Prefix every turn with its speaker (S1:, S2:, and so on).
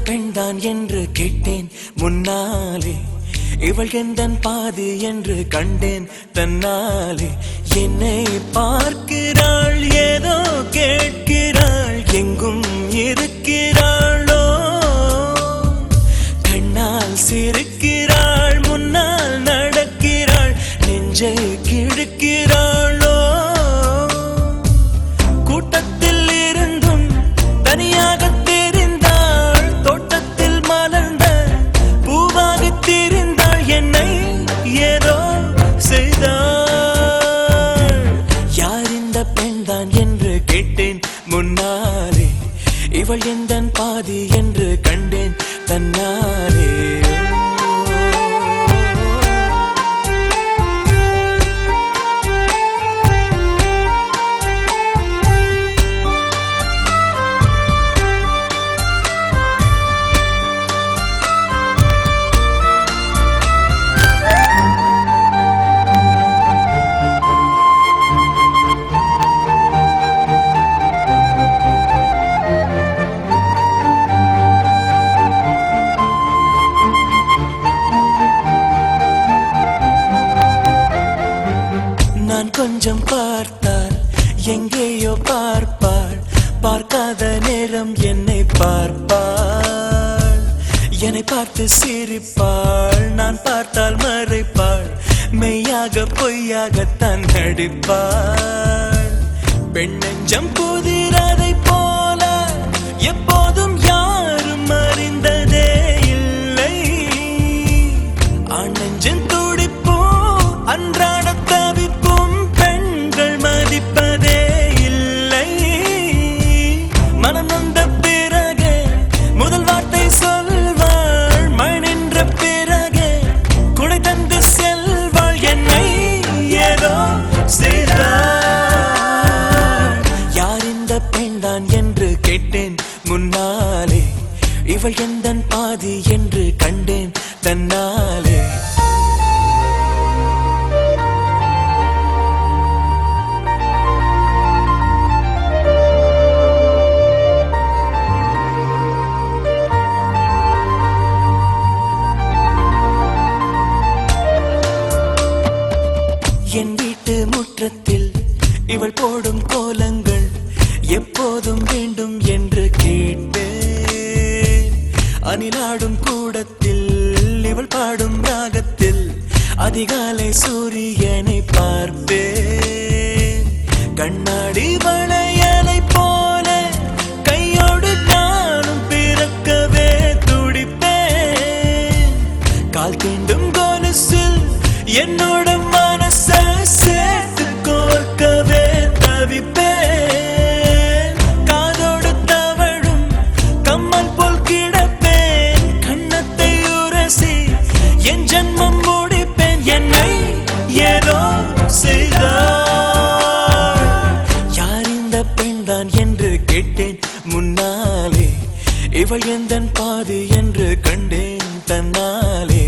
S1: பெண்தான் என்று கேட்டேன் முன்னாலே, இவள் எந்தன் பாதி என்று கண்டேன் தன்னாலே. என்னை பார்க்கிறாள், ஏதோ கேட்கிறாள், எங்கும் இருக்கிறாளோ. கண்ணால் சிரிக்கிறாள், முன்னால் நடக்கிறாள், நெஞ்சை கிழக்கிறாளோ. கூட்டத்தில் இருந்தும் தனியாக தெரிந்தாள், தோட்டத்தில் மலர்ந்த பூவாக தெரிந்தாள், என்னை ஏதோ செய்தாள். யார் இந்த பெண்தான் என்று கேட்டேன் முன்னாலே, இவள் எந்தன் பாதி என்று கண்டேன் தன்னாலே. கொஞ்சம் பார்த்தால் எங்கேயோ பார்ப்பாள், பார்க்காத நேரம் என்னை பார்ப்பாள். என்னை பார்த்து சிரிப்பாள், நான் பார்த்தால் மறைப்பாள், மெய்யாக பொய்யாகத்தான் நடிப்பாள். பெண் நெஞ்சம் புதிரதை போல எப்போதும் யாரும் அறிந்ததே இல்லை. ஆண் நெஞ்சின் துடிப்போ அன்றாட தவிப்பும் பெண்கள் மதிப்பதே இல்லை. மனம் நொந்த பிறகு முதல் வார்த்தை சொல்வாள், மழை நின்ற பிறகு குடை தந்து செல்வாள், என்னை ஏதோ செய்தாள். யார் இந்த பெண்தான் என்று கேட்டேன் முன்னாலே, இவள் எந்தன் பாதி என்று கண்டேன் தன்னாலே. என் வீட்டு முற்றத்தில் இவள் போடும் கோலங்கள் எப்போதும் வேண்டும் என்று கேட்டேன். அணிலாடும் கூடத்தில் இவள் பாடும் ராகத்தில் அதிகாலை சூரியனை பார்ப்பேன். கண்ணாடி வளையலை போல கையோடு நானும் பிறக்கவே துடிப்பேன். கால் தீண்டும் கொலுசில் என்னோட மனச சேர்த்து கோர்க்கவே தவிப்பேன். காதோடு தவழும் கம்மல் போல் கிடப்பேன், கண்ணத்தை உரசி என் ஜன்மம் முடிப்பேன், என்னை ஏதோ செய்தாள். யார் இந்த பெண்தான் என்று கேட்டேன் முன்னாலே, இவள் எந்தன் பாதி என்று கண்டேன் தன்னாலே.